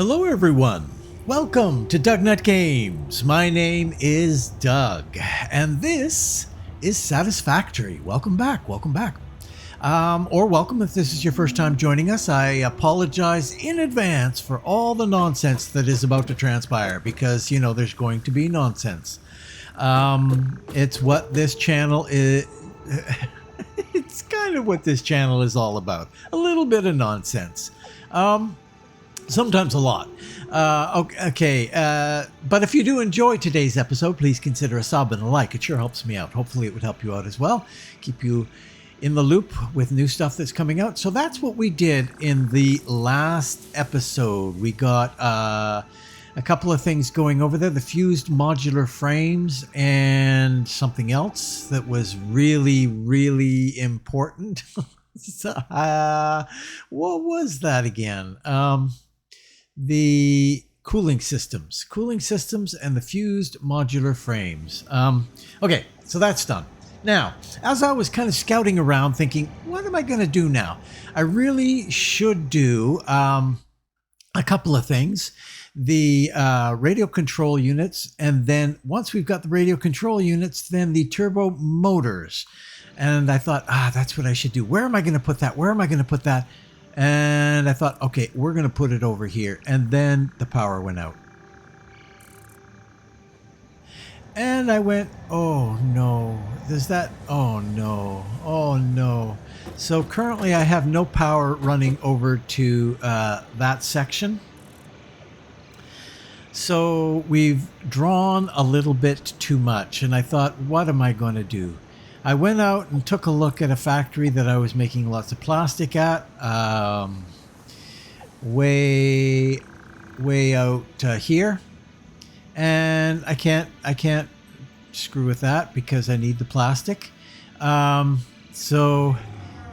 Hello everyone, welcome to DougNutGames. My name is Doug, and this is Satisfactory. Welcome back, or welcome if this is your first time joining us. I apologize in advance for all the nonsense that is about to transpire, because, you know, there's going to be nonsense. It's what this channel is... It's kind of what this channel is all about. A little bit of nonsense. Sometimes a lot. Okay. But if you do enjoy today's episode, please consider a sub and a like. It sure helps me out. Hopefully it would help you out as well. Keep you in the loop with new stuff that's coming out. So that's what we did in the last episode. We got a couple of things going over there. The fused modular frames and something else that was really, really important. What was that again? The cooling systems and the fused modular frames. Okay, so that's done. Now, as I was kind of scouting around thinking, what am I going to do now? I really should do a couple of things. The radio control units, and then once we've got the radio control units, then the turbo motors. And I thought, that's what I should do. Where am I going to put that? And I thought, okay, we're going to put it over here. And then the power went out. And I went, oh no, oh no. So currently I have no power running over to that section. So we've drawn a little bit too much. And I thought, what am I going to do? I went out and took a look at a factory that I was making lots of plastic at, way out here, and I can't screw with that because I need the plastic. So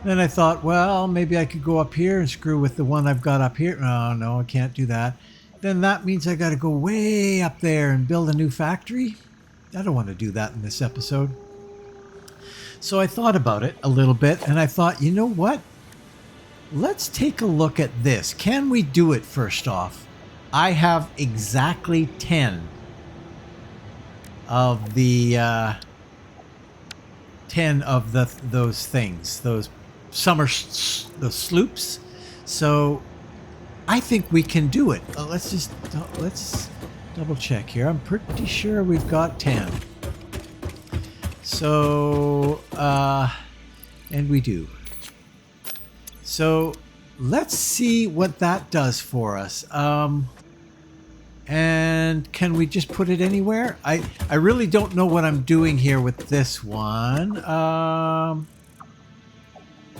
then I thought, well, maybe I could go up here and screw with the one I've got up here. No, I can't do that. Then that means I got to go way up there and build a new factory. I don't want to do that in this episode. So I thought about it a little bit, and I thought, you know what? Let's take a look at this. Can we do it first off? I have exactly 10 of the those things, those those sloops. So I think we can do it. Let's double check here. I'm pretty sure we've got 10. So, and we do. So let's see what that does for us. And can we just put it anywhere? I really don't know what I'm doing here with this one.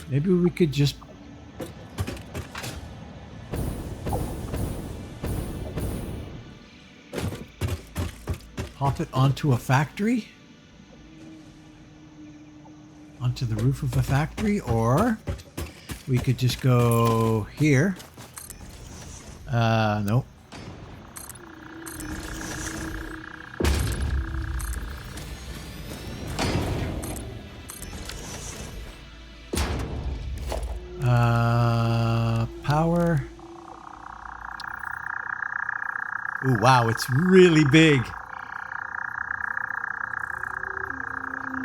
Maybe we could just pop it onto a factory. Onto the roof of a factory, or we could just go here. Nope. Power. Ooh, wow, it's really big.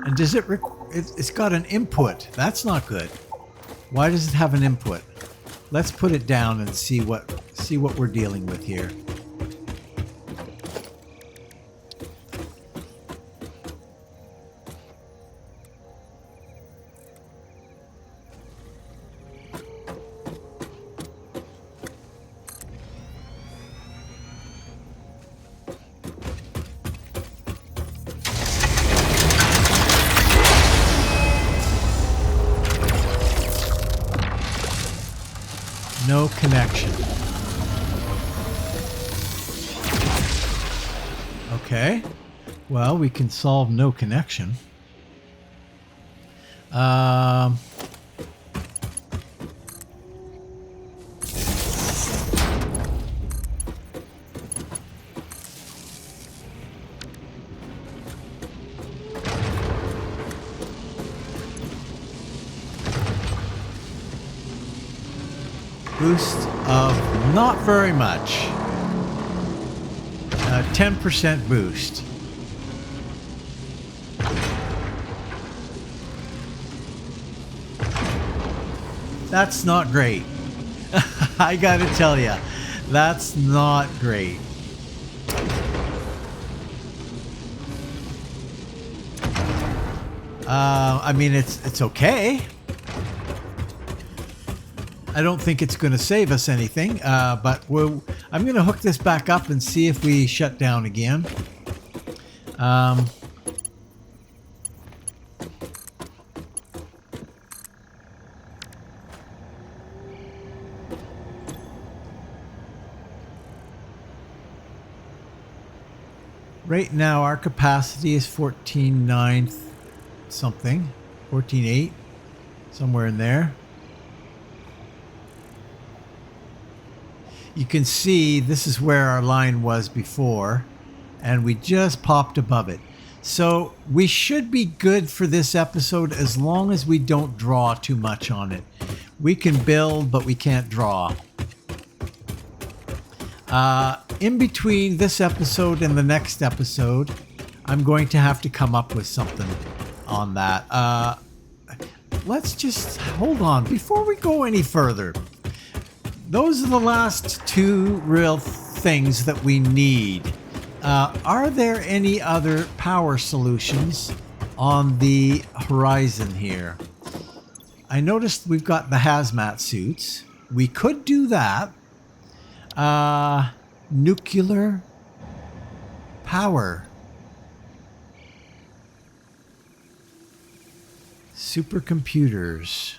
And does it it's got an input. That's not good. Why does it have an input? Let's put it down and see what we're dealing with here. No connection. Okay. Well, we can solve no connection. boost of not very much. 10% boost. That's not great. I gotta tell you, that's not great. I mean, it's okay. I don't think it's going to save us anything, but I'm going to hook this back up and see if we shut down again. Right now, our capacity is 14.9 something, 14.8, somewhere in there. You can see this is where our line was before, and we just popped above it. So we should be good for this episode as long as we don't draw too much on it. We can build, but we can't draw. In between this episode and the next episode, I'm going to have to come up with something on that. Let's just hold on before we go any further. Those are the last two real things that we need. Are there any other power solutions on the horizon here? I noticed we've got the hazmat suits. We could do that. Nuclear power. Supercomputers.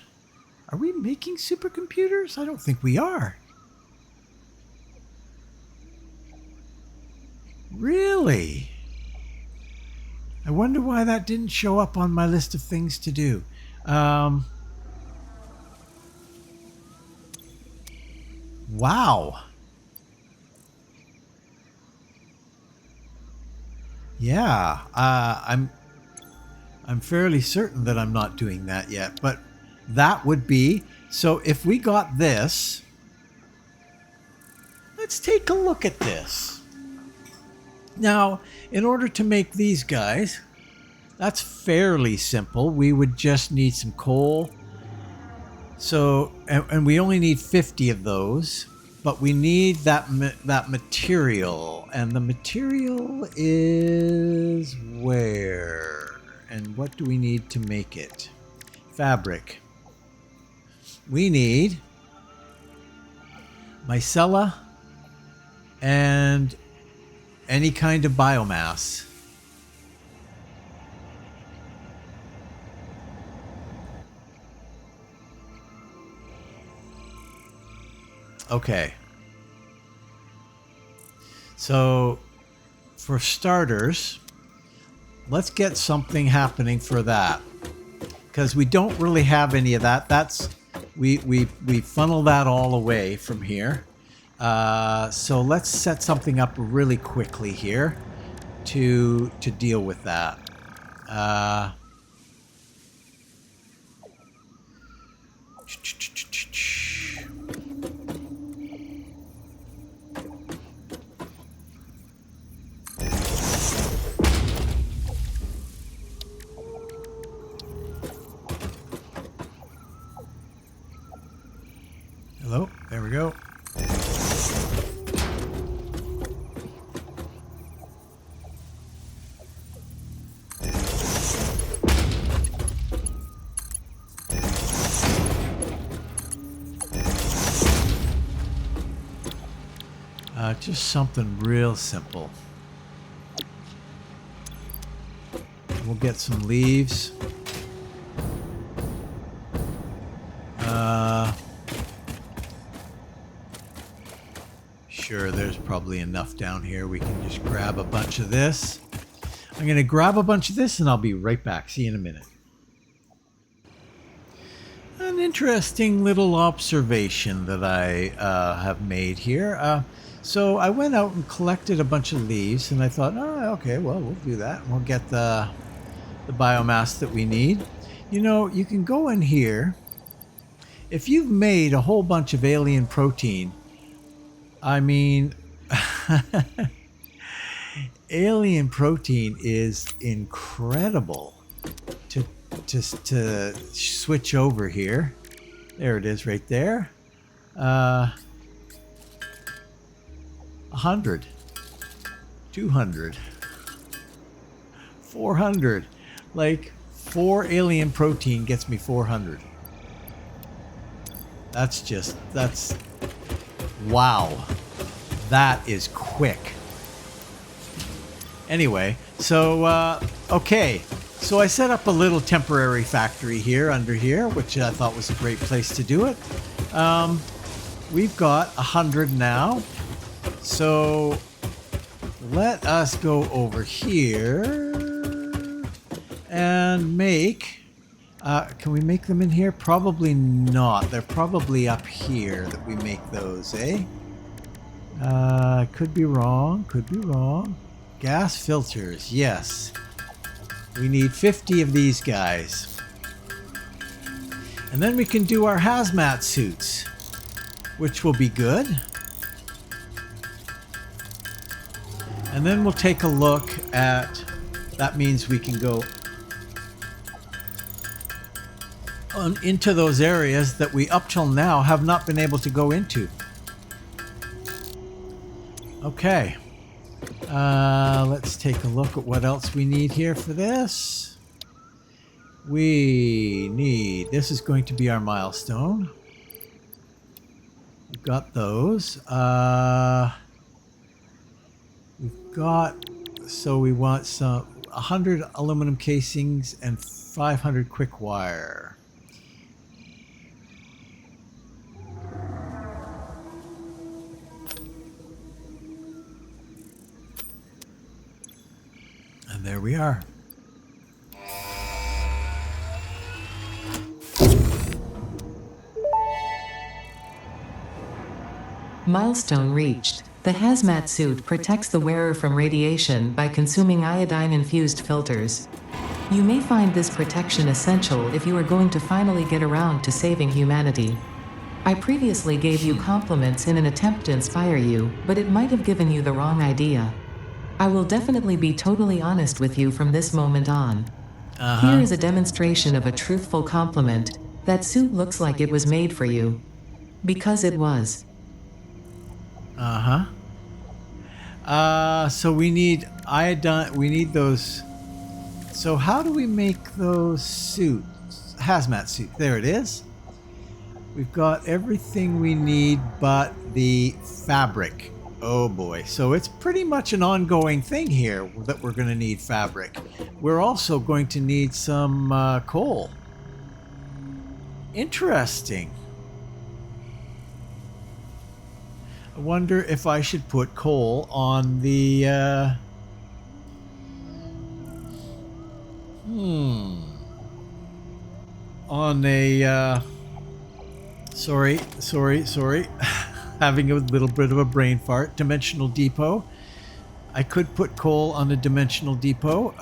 Are we making supercomputers? I don't think we are. Really? I wonder why that didn't show up on my list of things to do. Wow. Yeah, I'm fairly certain that I'm not doing that yet, but that would be, so if we got this, let's take a look at this. Now, in order to make these guys, that's fairly simple. We would just need some coal. So, and we only need 50 of those, but we need that material, and the material is where? And what do we need to make it? Fabric. We need micella and any kind of biomass. Okay. So, for starters, let's get something happening for that, because we don't really have any of that. That's we funnel that all away from here. So let's set something up really quickly here to deal with that. Hello, there we go. Just something real simple. We'll get some leaves. Sure, there's probably enough down here. We can just grab a bunch of this. I'm going to grab a bunch of this and I'll be right back. See you in a minute. An interesting little observation that I have made here. So I went out and collected a bunch of leaves, and I thought, oh, okay, well, we'll do that. And we'll get the biomass that we need. You know, you can go in here. if you've made a whole bunch of alien protein, I mean, alien protein is incredible to switch over here. There it is right there. 100, 200, 400. Like 4 alien protein gets me 400. That's wow. That is quick. Anyway, so okay. So I set up a little temporary factory here under here, which I thought was a great place to do it. We've got 100 now. So let us go over here and make, can we make them in here? Probably not. They're probably up here that we make those, eh? Could be wrong, could be wrong. Gas filters, yes. We need 50 of these guys. And then we can do our hazmat suits, which will be good. And then we'll take a look at, that means we can go on into those areas that we up till now have not been able to go into. Okay. Let's take a look at what else we need here for this. We need, this is going to be our milestone. We've got those. We've got, so we want some 100 aluminum casings and 500 quick wire. And there we are. Milestone reached. The hazmat suit protects the wearer from radiation by consuming iodine-infused filters. You may find this protection essential if you are going to finally get around to saving humanity. I previously gave you compliments in an attempt to inspire you, but it might have given you the wrong idea. I will definitely be totally honest with you from this moment on. Here is a demonstration of a truthful compliment. That suit looks like it was made for you. Because it was. So we need iodine, we need those. So how do we make those suits? Hazmat suit, there it is. We've got everything we need but the fabric. Oh boy, so it's pretty much an ongoing thing here that we're going to need fabric. We're also going to need some coal. Interesting. I wonder if I should put coal on the on a sorry having a little bit of a brain fart. Dimensional depot. I could put coal on a dimensional depot.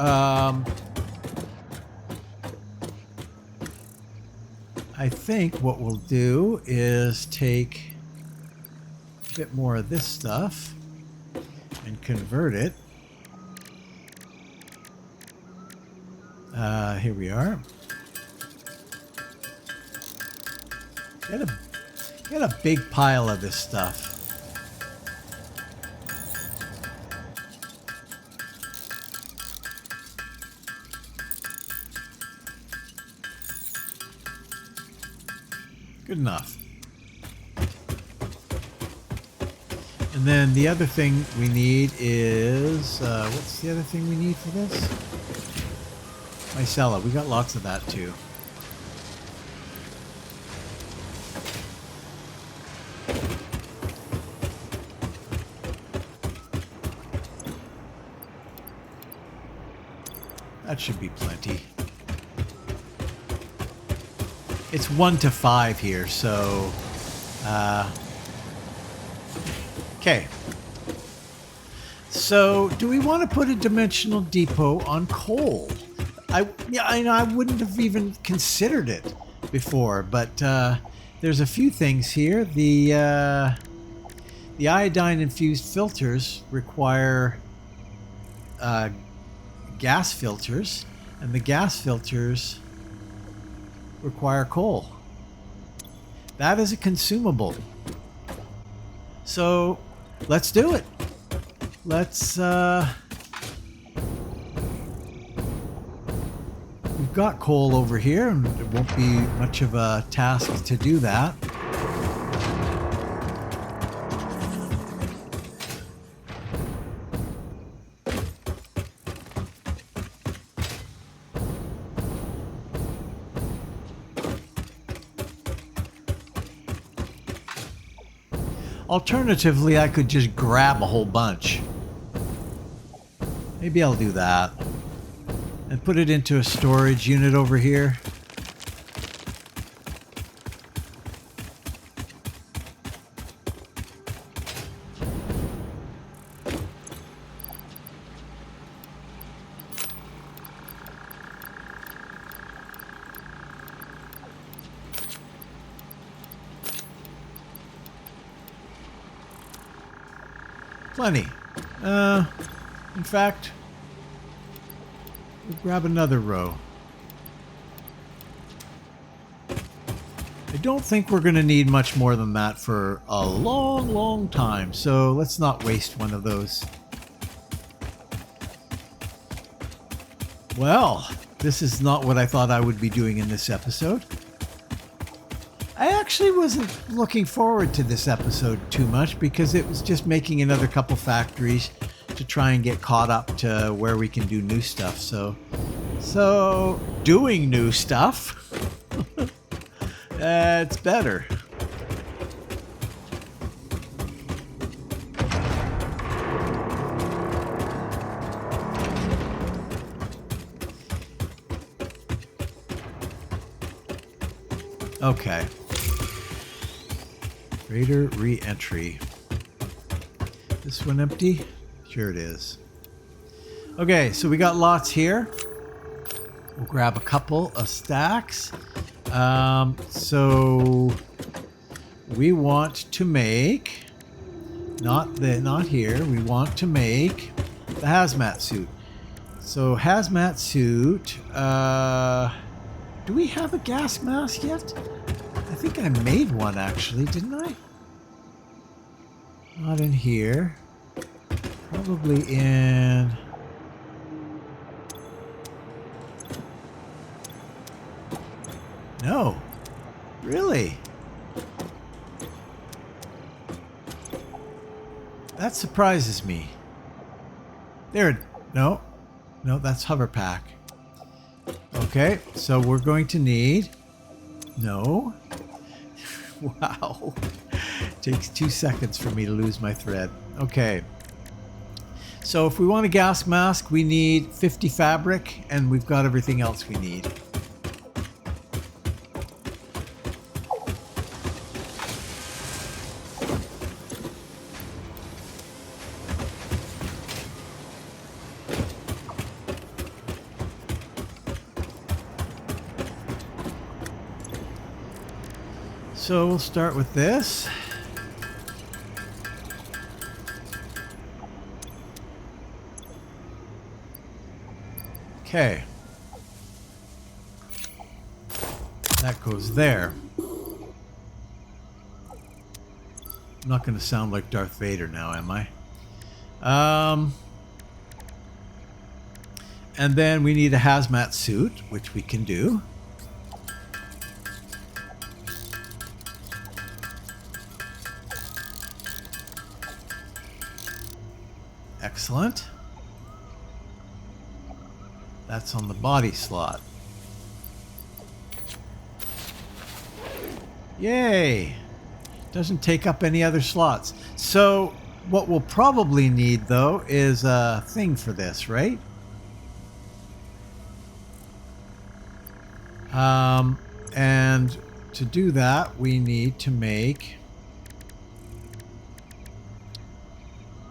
I think what we'll do is take a bit more of this stuff and convert it. Here we are. Get a big pile of this stuff. Good enough. And then the other thing we need is, what's the other thing we need for this? Micella. We got lots of that too. That should be plenty. It's 1 to 5 here, so okay. So, do we want to put a dimensional depot on coal? I wouldn't have even considered it before, but there's a few things here. The iodine infused filters require gas filters, and the gas filters require coal. That is a consumable. So let's do it. Let's we've got coal over here, and it won't be much of a task to do that. Alternatively, I could just grab a whole bunch. Maybe I'll do that. And put it into a storage unit over here. Plenty. In fact, we'll grab another row. I don't think we're going to need much more than that for a long, long time, so let's not waste one of those. Well, this is not what I thought I would be doing in this episode. I actually wasn't looking forward to this episode too much because it was just making another couple factories to try and get caught up to where we can do new stuff. So doing new stuff, it's better. Okay. Raider re-entry. This one empty? Sure it is. Okay, so we got lots here. We'll grab a couple of stacks. So we want to make not here. We want to make the hazmat suit. So hazmat suit. Do we have a gas mask yet? I think I made one actually, didn't I? Not in here. Probably in... No. Really? That surprises me. There. No. No, that's hover pack. Okay, so we're going to need... No. Wow. Takes 2 seconds for me to lose my thread. Okay. So if we want a gas mask, we need 50 fabric, and we've got everything else we need. So we'll start with this. Okay. That goes there. I'm not going to sound like Darth Vader now, am I? And then we need a hazmat suit, which we can do. Excellent. That's on the body slot. Yay! Doesn't take up any other slots. So what we'll probably need though is a thing for this, right? And to do that we need to make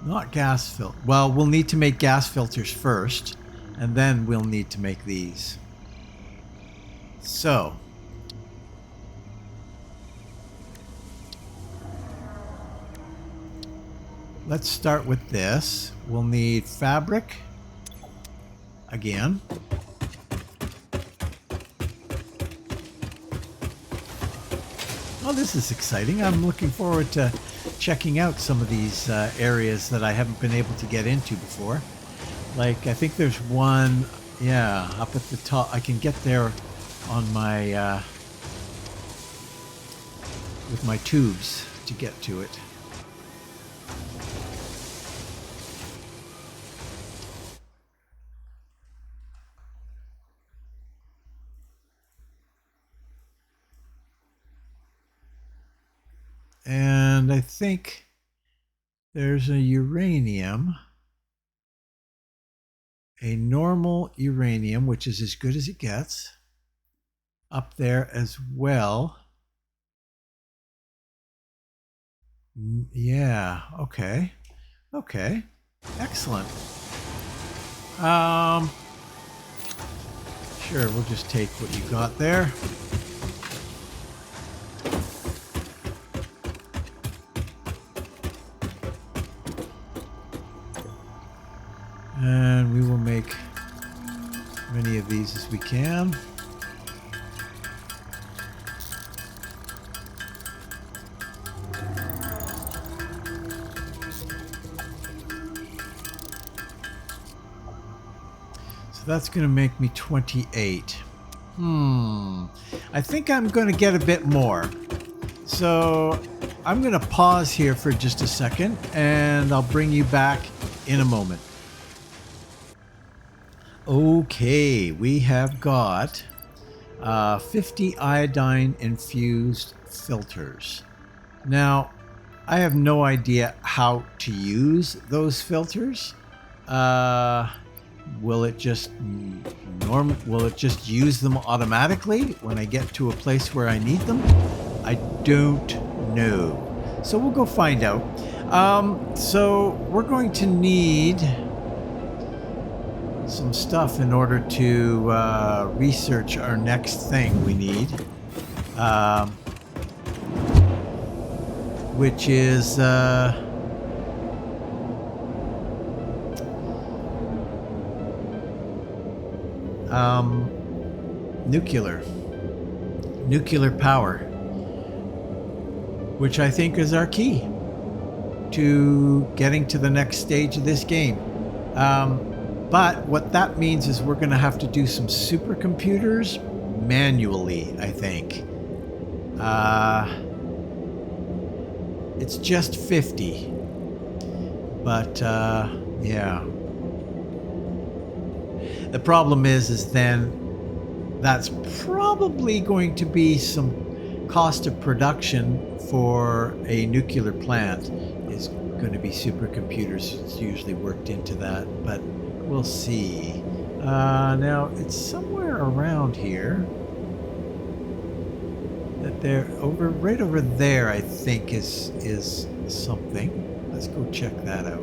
not gas filter. Well, we'll need to make gas filters first, and then we'll need to make these. So, let's start with this. We'll need fabric again. Oh, this is exciting. I'm looking forward to checking out some of these areas that I haven't been able to get into before. Like, I think there's one, yeah, up at the top. I can get there on my, with my tubes to get to it. And I think there's a uranium, a normal uranium, which is as good as it gets, up there as well. Yeah, okay. Okay. Excellent. Sure, we'll just take what you got there. And we will make as many of these as we can. So that's going to make me 28. I think I'm going to get a bit more. So I'm going to pause here for just a second and I'll bring you back in a moment. Okay, we have got 50 iodine infused filters. Now, I have no idea how to use those filters. Will it just use them automatically when I get to a place where I need them? I don't know. So we'll go find out. So we're going to need some stuff in order to research our next thing we need, which is nuclear power, which I think is our key to getting to the next stage of this game. But what that means is we're going to have to do some supercomputers manually, I think. It's just 50. But, yeah. The problem is then that's probably going to be some cost of production for a nuclear plant is going to be supercomputers. It's usually worked into that, but we'll see. Now it's somewhere around here that right over there, I think is something. Let's go check that out.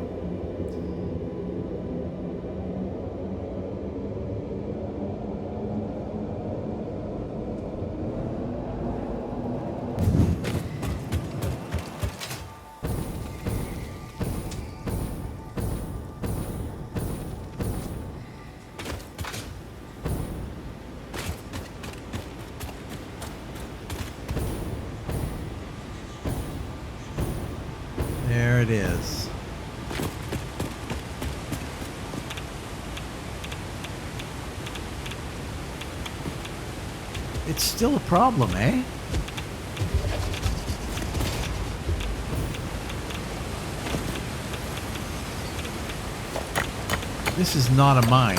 There it is. It's still a problem, eh? This is not a mine.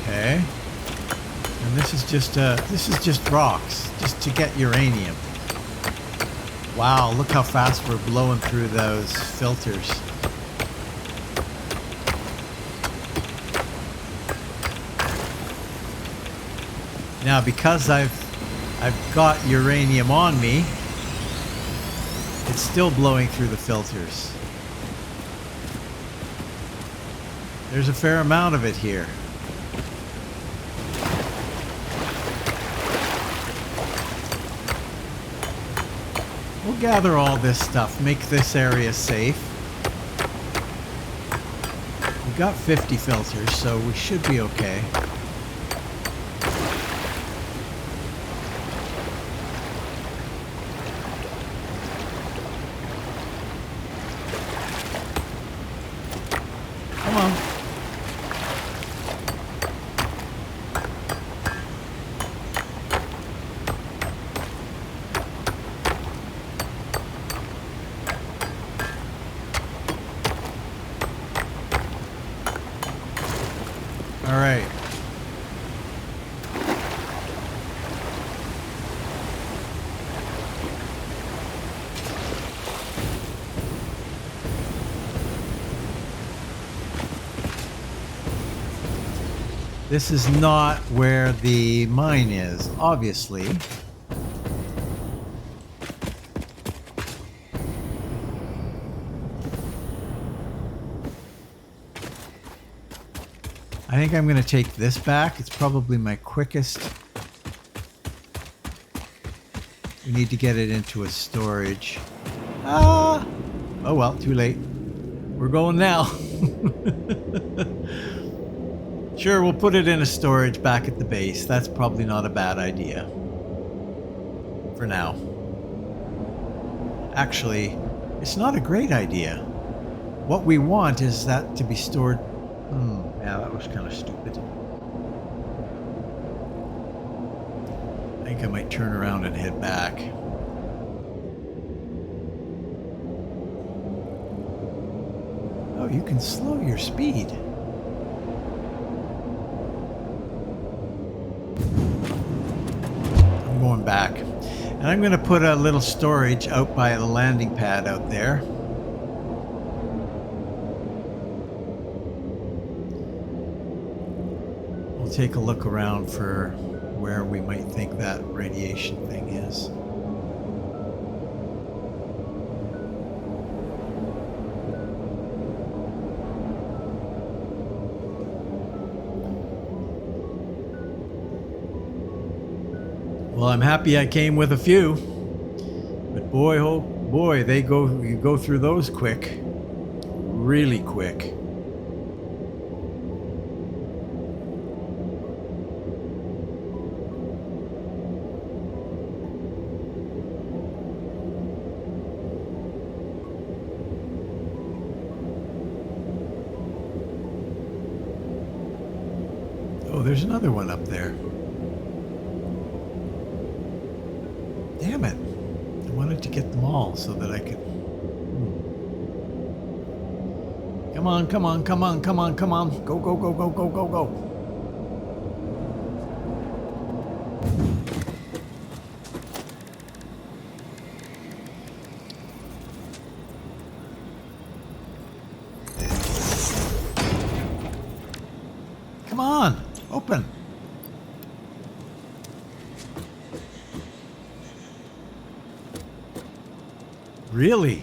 Okay. And this is just rocks, just to get uranium. Wow, look how fast we're blowing through those filters. Now, because I've got uranium on me, it's still blowing through the filters. There's a fair amount of it here. We'll gather all this stuff, make this area safe. We've got 50 filters, so we should be okay. Come on. All right. This is not where the mine is, obviously. I think I'm going to take this back. It's probably my quickest. We need to get it into a storage. Ah! Oh well, too late. We're going now. Sure, we'll put it in a storage back at the base. That's probably not a bad idea. For now. Actually, it's not a great idea. What we want is that to be stored... yeah, that was kind of stupid. I think I might turn around and head back. Oh, you can slow your speed. I'm going back. And I'm going to put a little storage out by the landing pad out there. We'll take a look around for where we might think that radiation thing is. Well, I'm happy I came with a few, but boy, oh boy, you go through those quick, really quick. Oh, there's another one up there. Damn it. I wanted to get them all so that I could... Come on, come on, come on, come on, come on. Go, go, go, go, go, go, go. Come on, open. Really?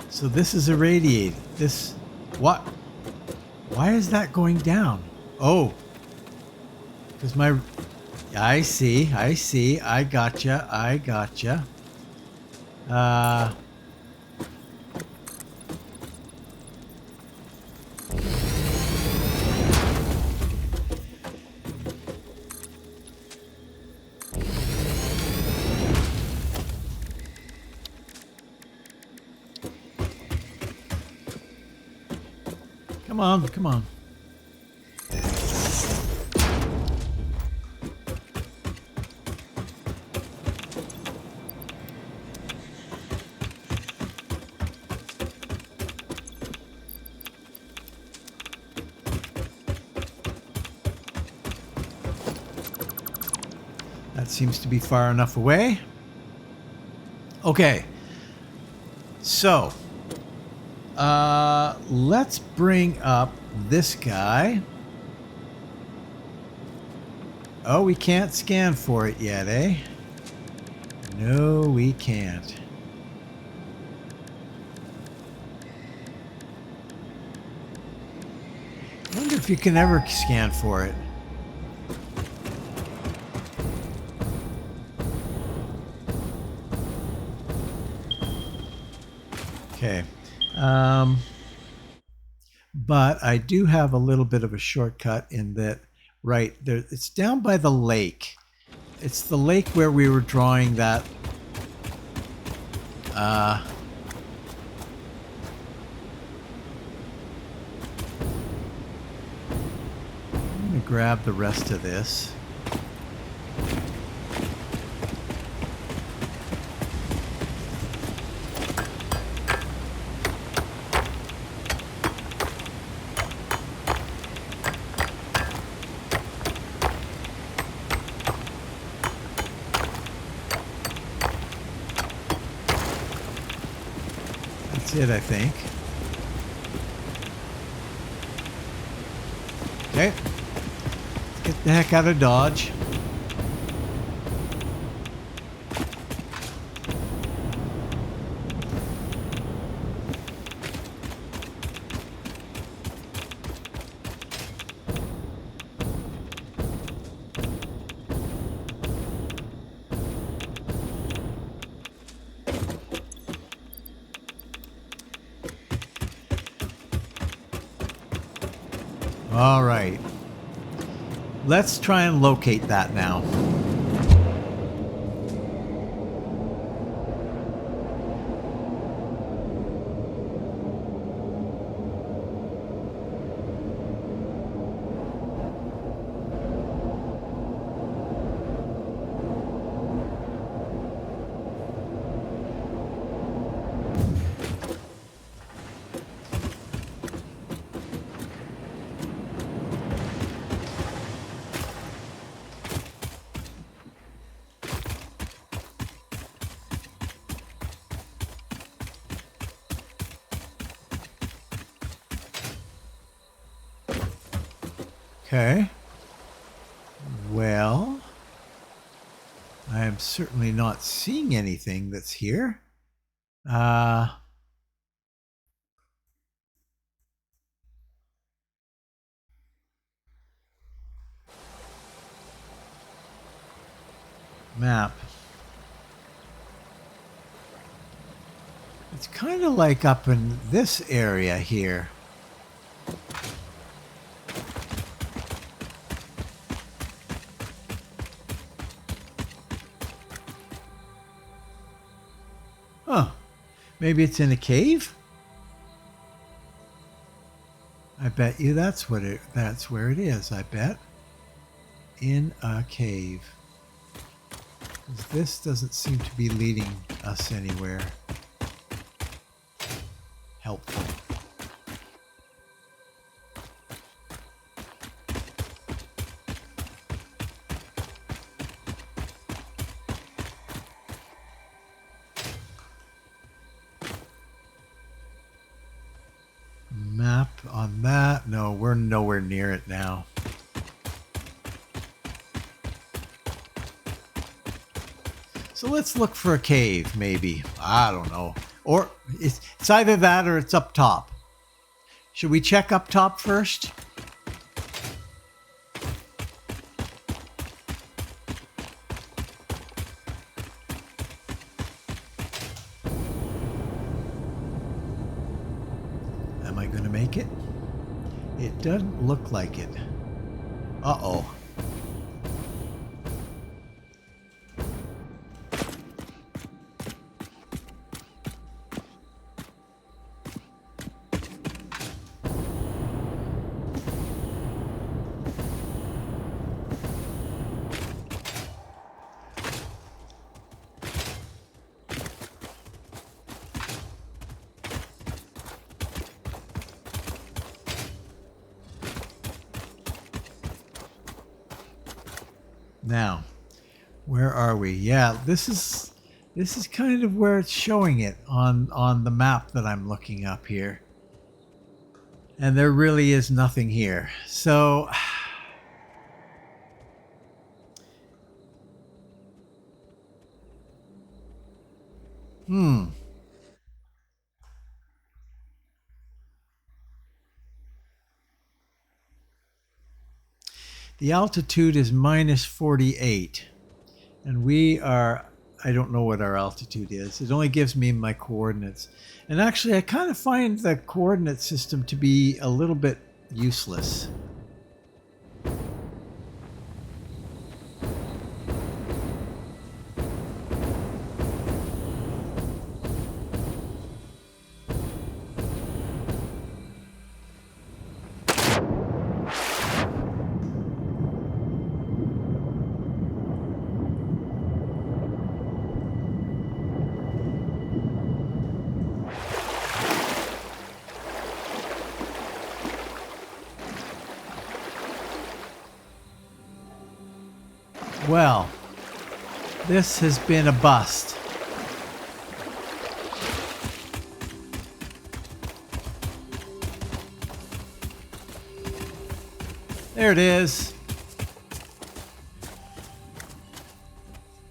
So this is irradiated. This, what? Why is that going down? Oh, because I see, I gotcha. Come on, come on. That seems to be far enough away. Okay. So, let's bring up this guy. Oh, we can't scan for it yet, eh? No, we can't. Wonder if you can ever scan for it. Okay. But I do have a little bit of a shortcut in that, right there, it's down by the lake. It's the lake where we were drawing that. Let me grab the rest of this. That's it, I think. Okay. Let's get the heck out of Dodge. All right. Let's try and locate that now. Okay. Well, I am certainly not seeing anything that's here. Map. It's kind of like up in this area here. Huh. Maybe it's in a cave? I bet you that's where it is, I bet. In a cave. 'Cause this doesn't seem to be leading us anywhere helpful. Map on that? No, we're nowhere near it now. So let's look for a cave, maybe. I don't know. Or it's either that or it's up top. Should we check up top first? Am I going to make it? It doesn't look like it. Uh-oh. Now, where are we? Yeah, this is kind of where it's showing it on the map that I'm looking up here. And there really is nothing here. So The altitude is minus 48. And we are, I don't know what our altitude is. It only gives me my coordinates. And actually, I kind of find the coordinate system to be a little bit useless. Well, this has been a bust. There it is.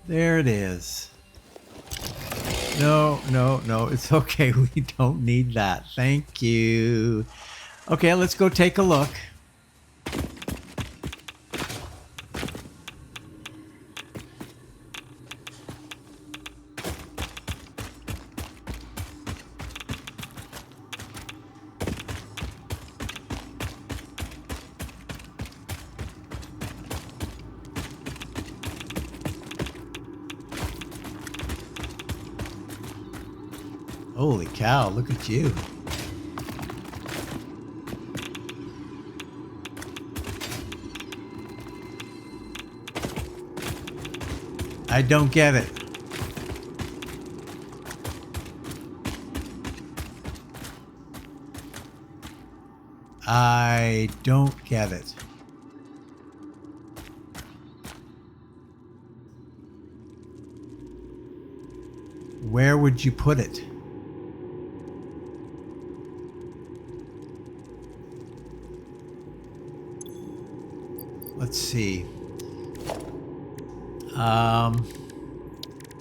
There it is. No, no, no, it's okay. We don't need that. Thank you. Okay, let's go take a look. Holy cow, look at you. I don't get it. I don't get it. Where would you put it? Let's see.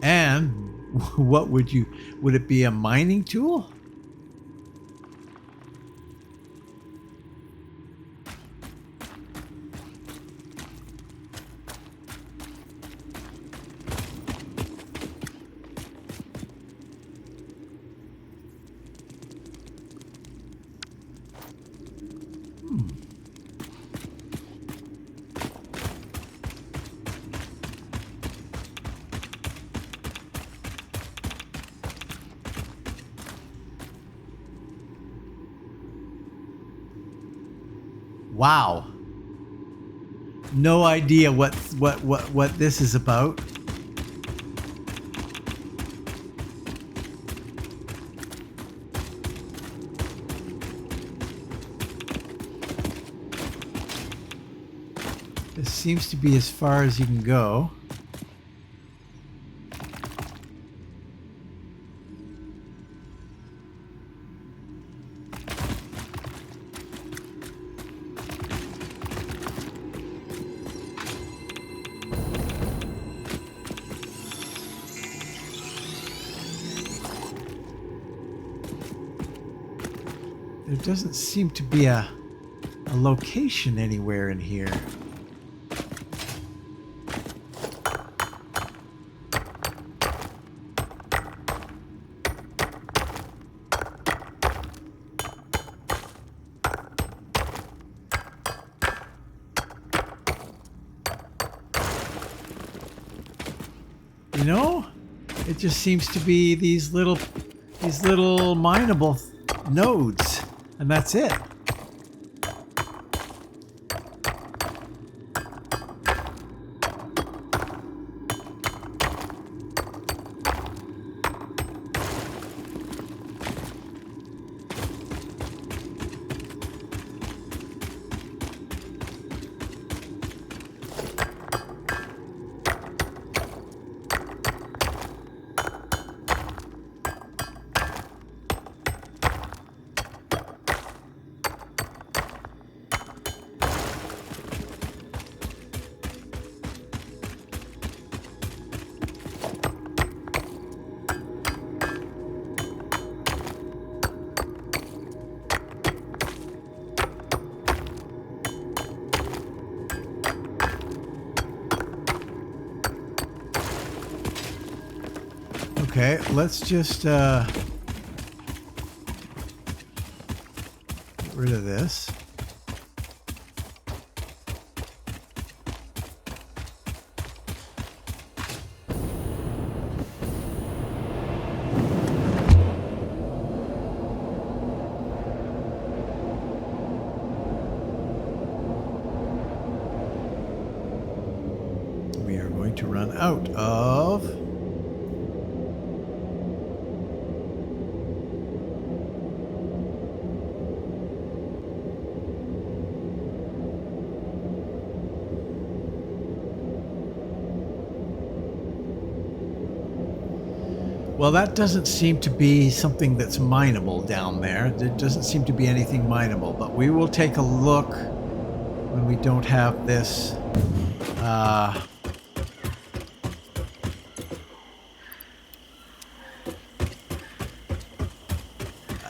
And what would it be a mining tool? Wow. No idea what this is about. This seems to be as far as you can go. There doesn't seem to be a location anywhere in here. You know, it just seems to be these little mineable nodes, and that's it. Okay, let's just get rid of this. We are going to run out of well, that doesn't seem to be something that's mineable down there. There doesn't seem to be anything mineable, but we will take a look when we don't have this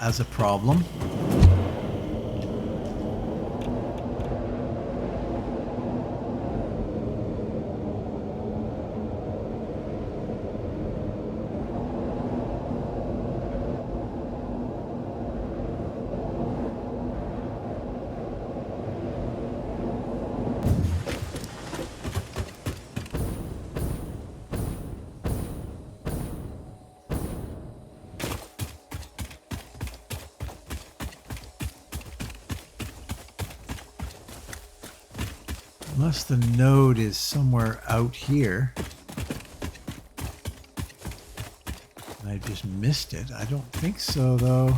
as a problem. Unless the node is somewhere out here. I just missed it. I don't think so, though.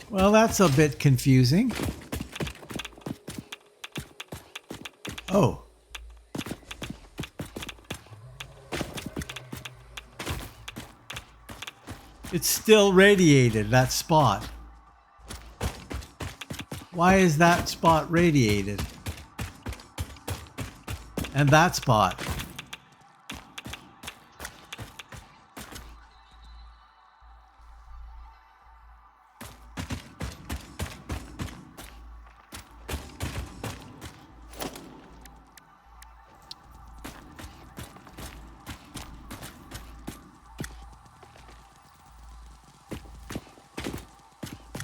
Well, that's a bit confusing. Oh. It's still radiated, that spot. Why is that spot radiated? And that spot?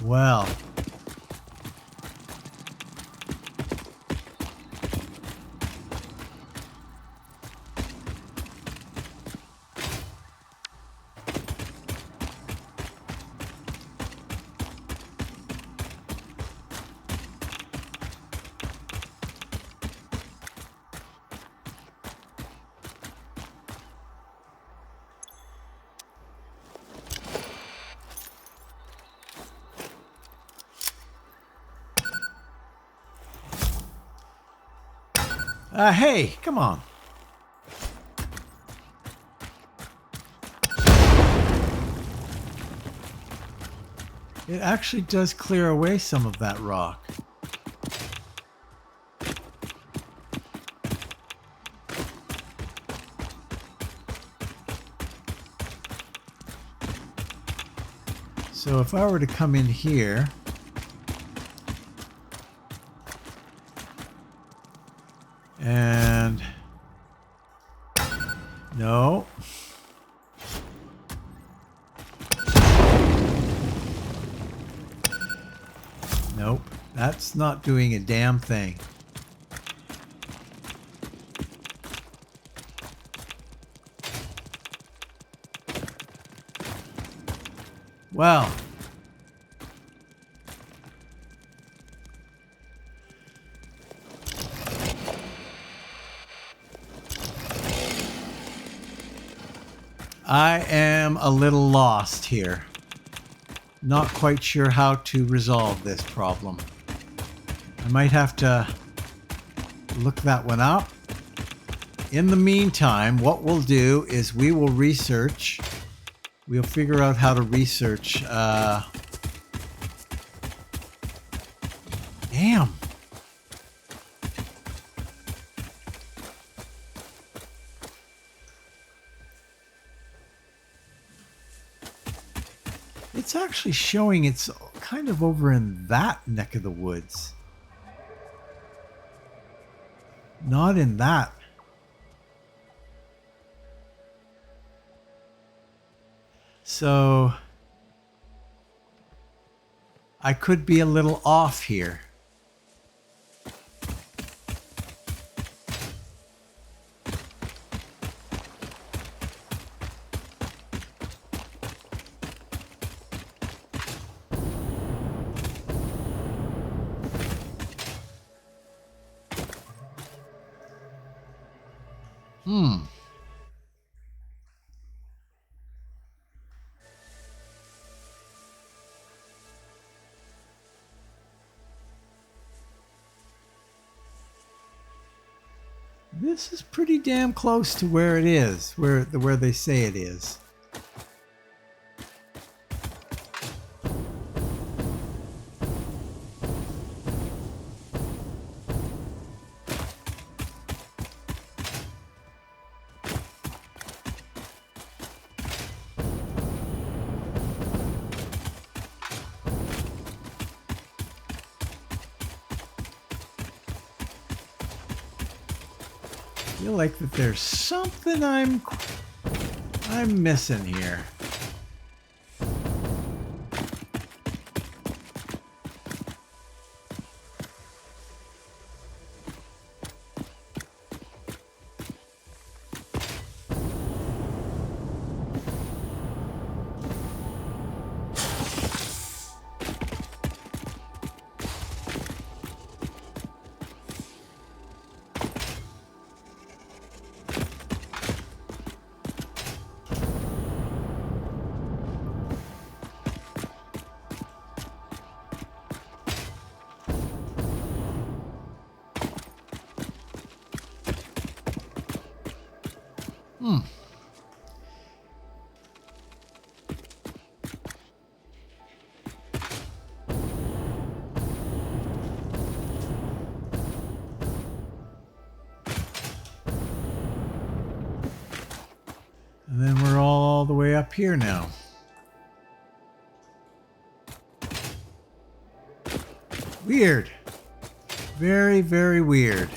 Well. Hey, come on. It actually does clear away some of that rock. So if I were to come in here, and no. Nope, that's not doing a damn thing. Well. I am a little lost here. Not quite sure how to resolve this problem. I might have to look that one up. In the meantime, what we'll do is we will research. We'll figure out how to research. Damn. It's actually showing it's kind of over in that neck of the woods. Not in that So I could be a little off here. This is pretty damn close to where it is, where they say it is. I feel like that there's something I'm missing here. And then we're all the way up here now. Weird. Very, very weird.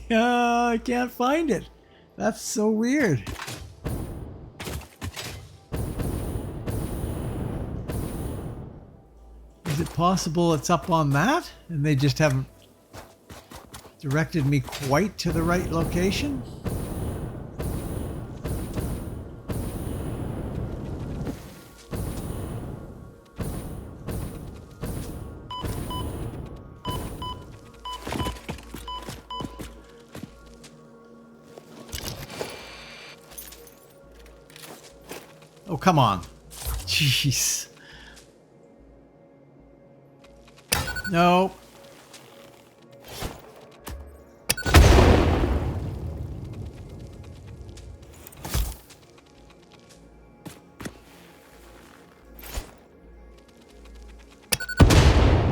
Yeah, I can't find it. That's so weird. Is it possible it's up on that and they just haven't directed me quite to the right location? Oh, come on. Jeez. No.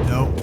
No.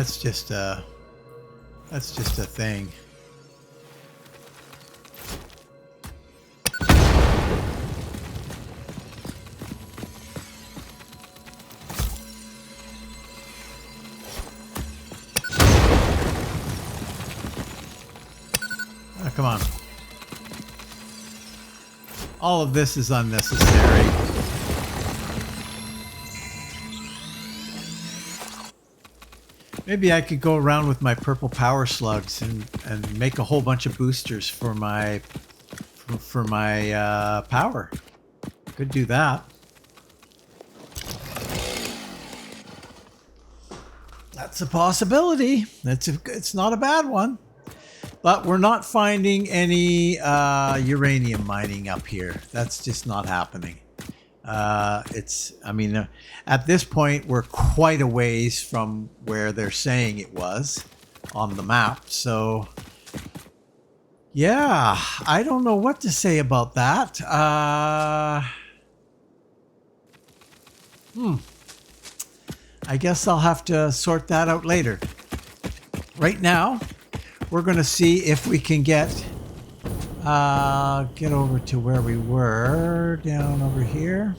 That's just a thing. Oh, come on. All of this is unnecessary. Maybe I could go around with my purple power slugs and make a whole bunch of boosters for my power. Could do that. That's a possibility. It's not a bad one. But we're not finding any uranium mining up here. That's just not happening. At this point, we're quite a ways from where they're saying it was on the map. So, yeah, I don't know what to say about that. I guess I'll have to sort that out later. Right now, we're going to see if we can get over to where we were, down over here.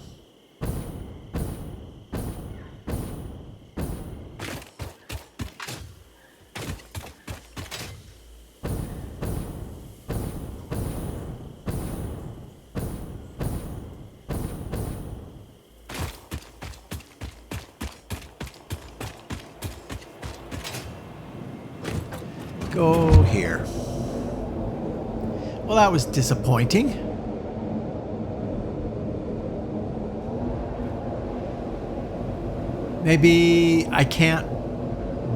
Go here. Well, that was disappointing. Maybe I can't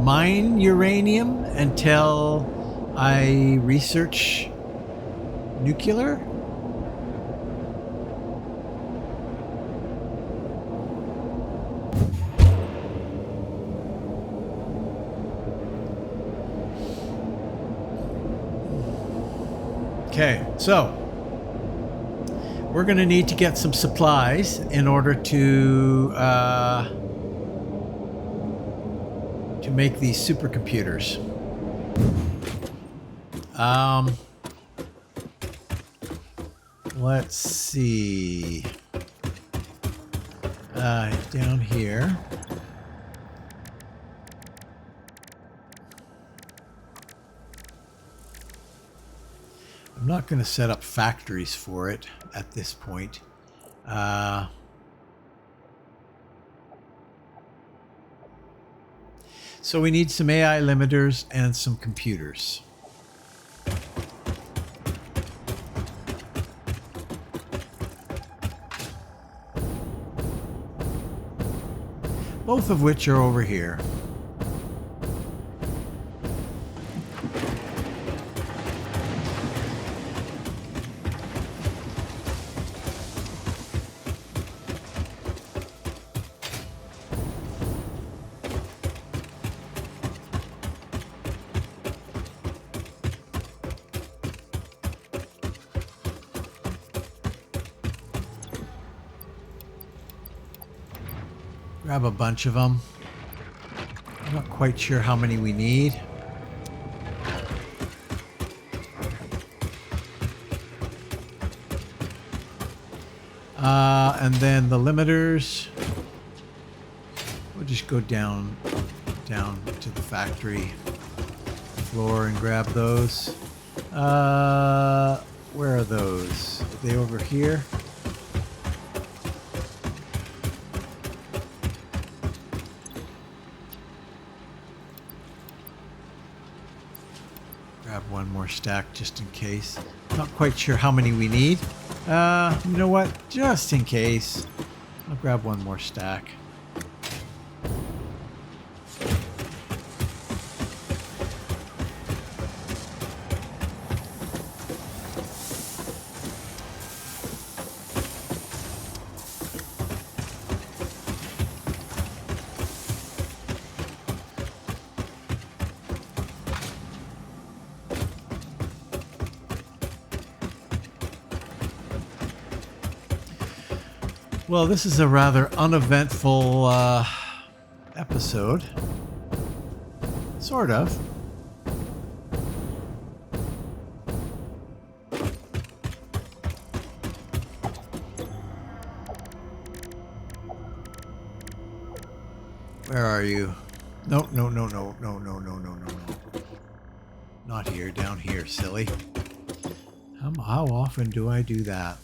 mine uranium until I research nuclear? Okay, so we're going to need to get some supplies in order to make these supercomputers. Let's see. Down here. I'm not going to set up factories for it at this point. So we need some AI limiters and some computers. Both of which are over here. Grab a bunch of them. I'm not quite sure how many we need. And then the limiters. We'll just go down to the factory floor and grab those. Where are those? Are they over here? Grab one more stack just in case. Not quite sure how many we need. You know what? Just in case, I'll grab one more stack. Well, this is a rather uneventful episode. Sort of. Where are you? No. Not here, down here, silly. How often do I do that?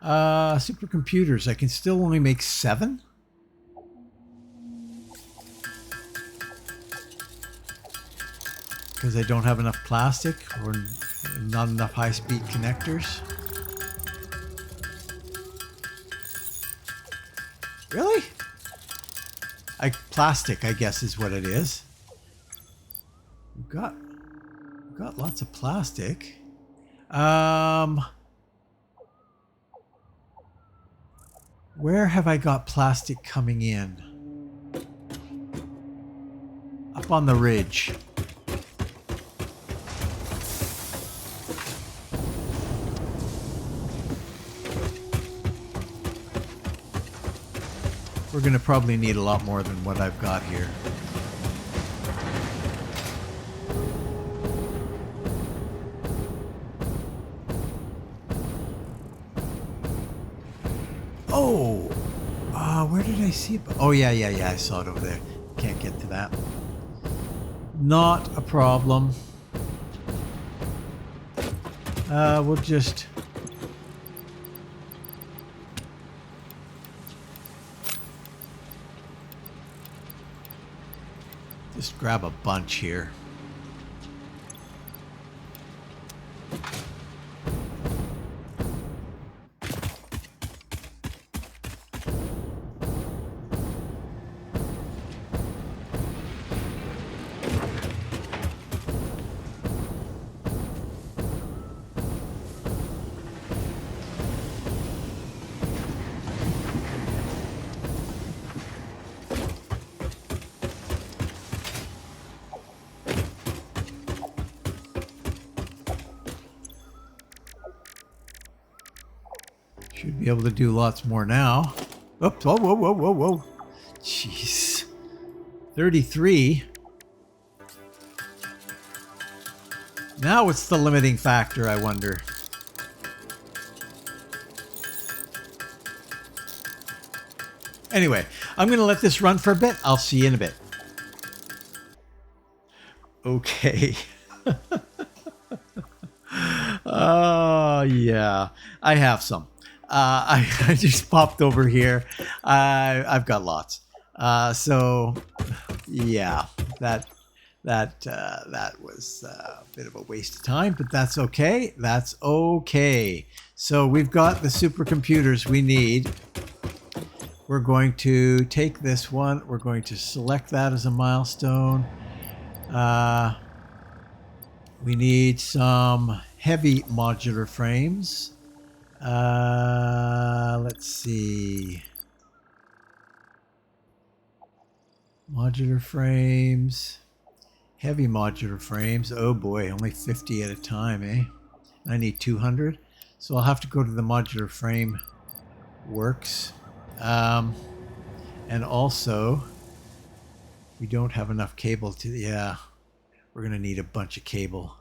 Supercomputers. I can still only make 7? because I don't have enough plastic or not enough high-speed connectors. Really? Plastic, I guess, is what it is. We've got lots of plastic. Where have I got plastic coming in? Up on the ridge. We're going to probably need a lot more than what I've got here. Oh! Where did I see it? Oh, yeah, I saw it over there. Can't get to that. Not a problem. We'll just... Just grab a bunch here. Should be able to do lots more now. Oops, whoa. Jeez. 33. Now what's the limiting factor, I wonder? Anyway, I'm going to let this run for a bit. I'll see you in a bit. Okay. Oh, yeah. I have some. I just popped over here. I've got lots. So, yeah, that was a bit of a waste of time, but that's okay. That's okay. So we've got the supercomputers we need. We're going to take this one. We're going to select that as a milestone. We need some heavy modular frames. Let's see. Modular frames. Heavy modular frames. Oh boy, only 50 at a time, eh? I need 200. So I'll have to go to the modular frame works. And also, we don't have enough cable to, yeah, we're going to need a bunch of cable.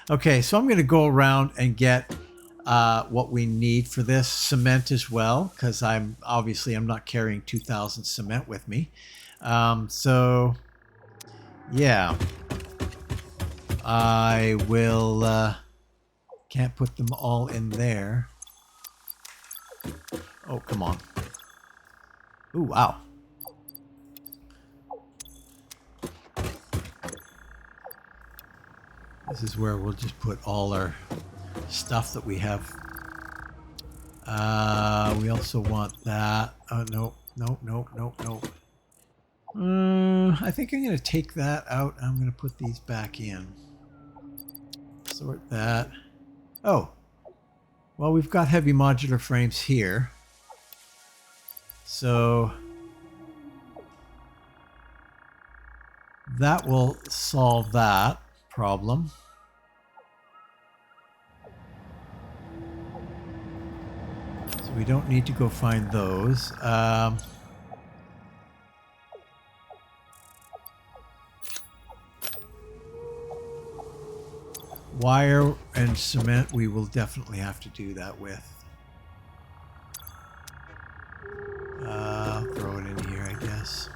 Okay, so I'm going to go around and get what we need for this. Cement as well, because I'm not carrying 2,000 cement with me. So, yeah. I will, can't put them all in there. Oh, come on. Ooh, wow. This is where we'll just put all our stuff that we have. We also want that. Oh, no. I think I'm going to take that out. I'm going to put these back in. Sort that. Oh. Well, we've got heavy modular frames here. So that will solve that problem. So we don't need to go find those. Wire and cement, we will definitely have to do that with. Throw it in here, I guess.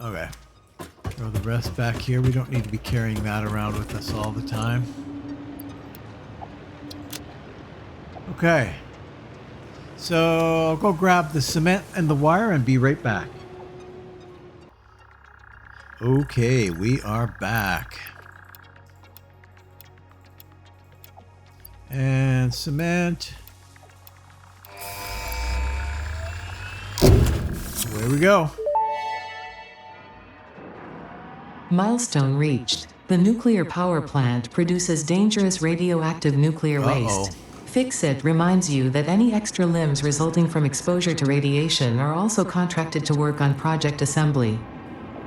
Okay. Throw the rest back here. We don't need to be carrying that around with us all the time. Okay. So I'll go grab the cement and the wire and be right back. Okay, we are back. And cement. There we go. Milestone reached. The nuclear power plant produces dangerous radioactive nuclear waste. Fix It reminds you that any extra limbs resulting from exposure to radiation are also contracted to work on project assembly.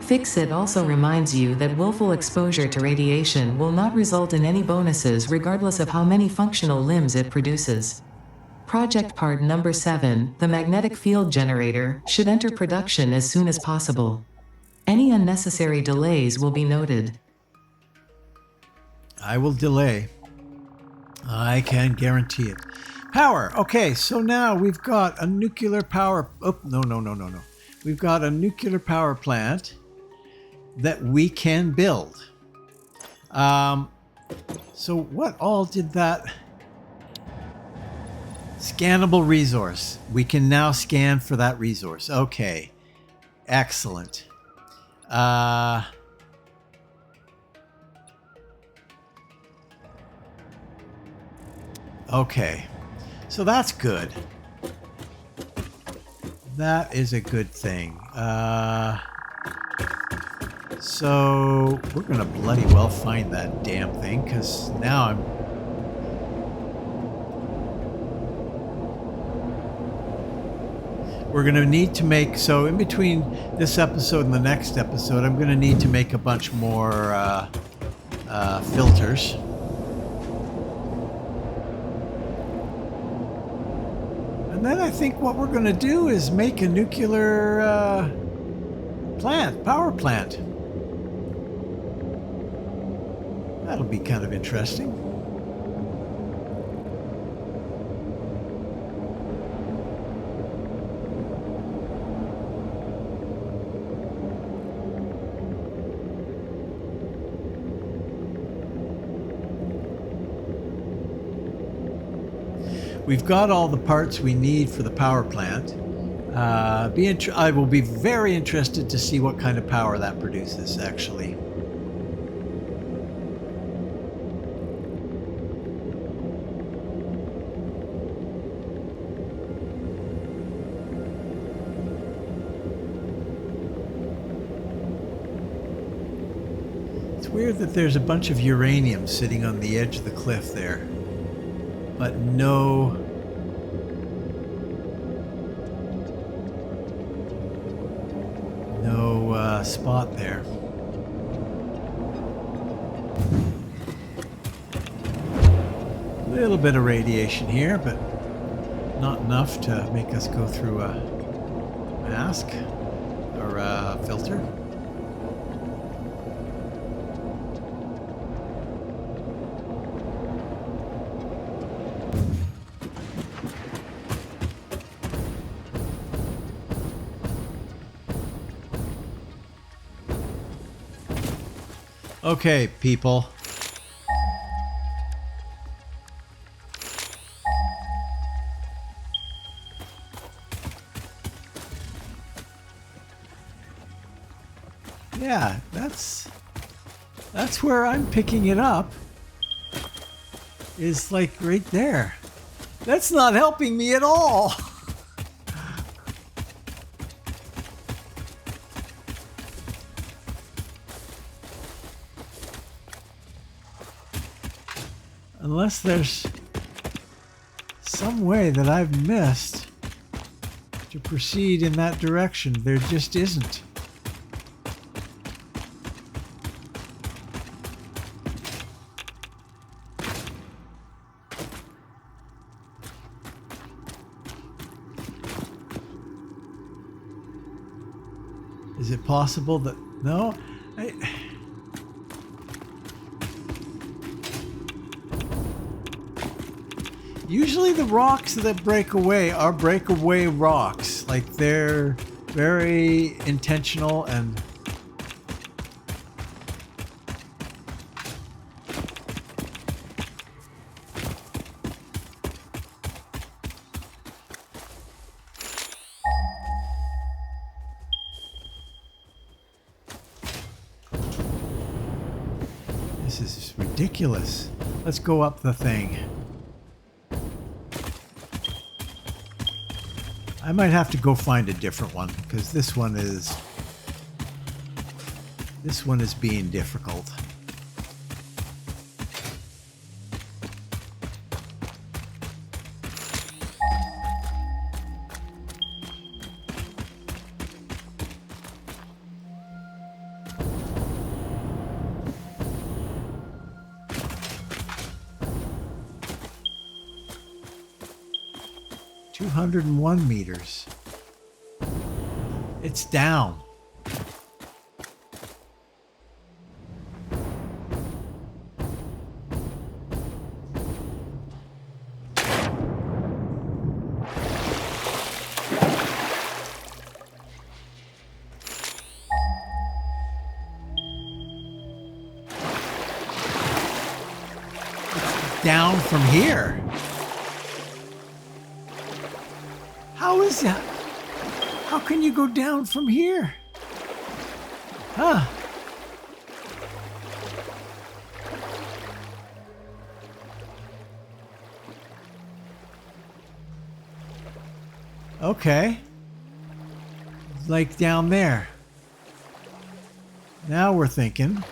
Fix It also reminds you that willful exposure to radiation will not result in any bonuses regardless of how many functional limbs it produces. Project part number 7, the magnetic field generator, should enter production as soon as possible. Any unnecessary delays will be noted. I will delay. I can guarantee it. Power. Okay, so now we've got a nuclear power... Oh, no. We've got a nuclear power plant that we can build. So what all did that... Scannable resource. We can now scan for that resource. Okay. Excellent. Okay. So that's good. That is a good thing. So we're gonna bloody well find that damn thing, because now we're going to need to make, so in between this episode and the next episode, I'm going to need to make a bunch more filters. And then I think what we're going to do is make a nuclear power plant. That'll be kind of interesting. We've got all the parts we need for the power plant. I will be very interested to see what kind of power that produces, actually. It's weird that there's a bunch of uranium sitting on the edge of the cliff there. But no spot there. A little bit of radiation here, but not enough to make us go through a mask or a filter. Okay, people. Yeah, that's where I'm picking it up. Is like right there. That's not helping me at all. Unless there's some way that I've missed to proceed in that direction, there just isn't. Is it possible that... No? Usually the rocks that break away are breakaway rocks. Like they're very intentional and This is ridiculous. Let's go up the thing. I might have to go find a different one because this one is being difficult. $201 meters. It's down. It's down from here. How is that? How can you go down from here? Huh. Okay. Like down there. Now we're thinking.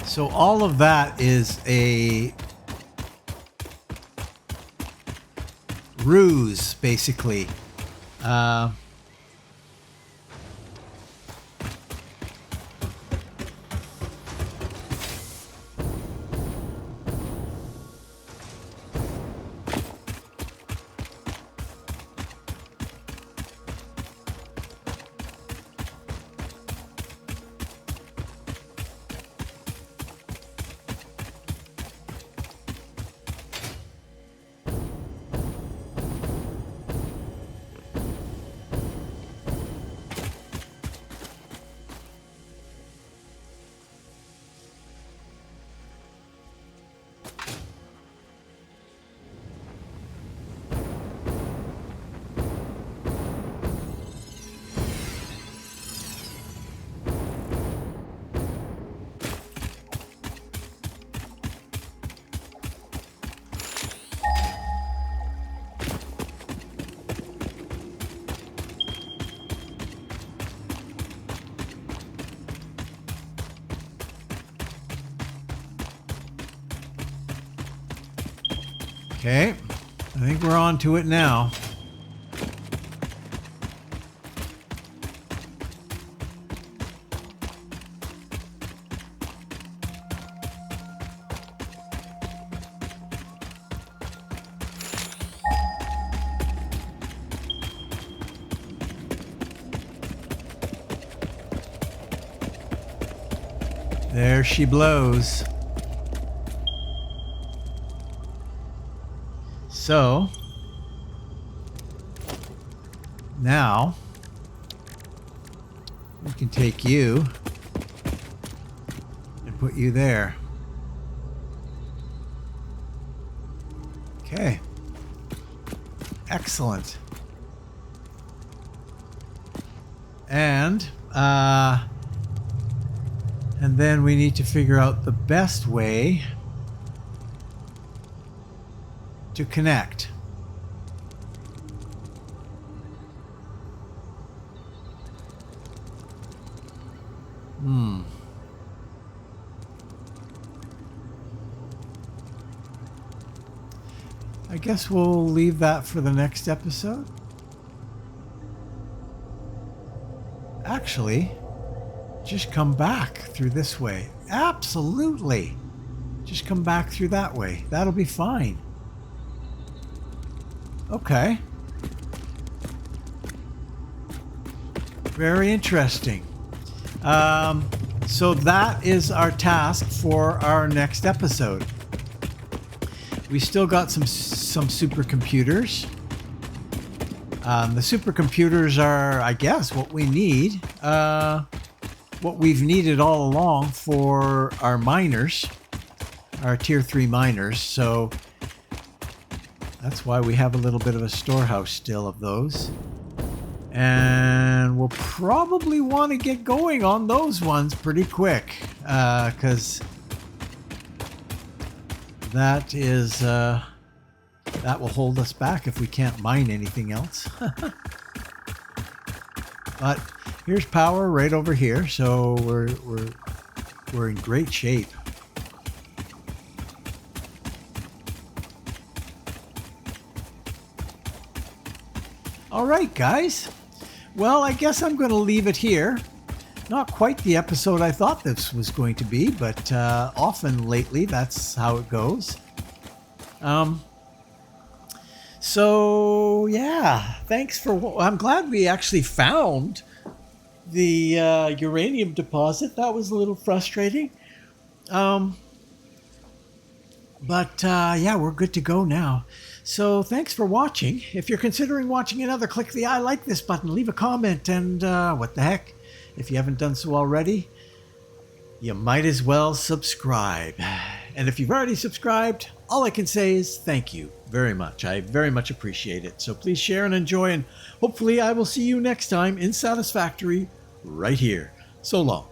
So all of that is a ruse, basically. Okay, I think we're on to it now. There she blows. So, now, we can take you and put you there. Okay. Excellent. And then we need to figure out the best way to connect. I guess we'll leave that for the next episode. Actually, just come back through this way. Absolutely. Just come back through that way. That'll be fine. Okay. Very interesting. So that is our task for our next episode. We still got some supercomputers. The supercomputers are, I guess, what we need. What we've needed all along for our miners, our tier 3 miners. So that's why we have a little bit of a storehouse still of those. And we'll probably want to get going on those ones pretty quick, because that is that will hold us back if we can't mine anything else. But here's power right over here, so we're in great shape. All right, guys. Well, I guess I'm going to leave it here. Not quite the episode I thought this was going to be, but often lately that's how it goes. So yeah, thanks for. I'm glad we actually found the uranium deposit. That was a little frustrating. But yeah, we're good to go now. So thanks for watching. If you're considering watching another, click the I like this button, leave a comment, and what the heck, if you haven't done so already, you might as well subscribe. And if you've already subscribed, all I can say is thank you very much. I very much appreciate it. So please share and enjoy, and hopefully I will see you next time in Satisfactory right here. So long.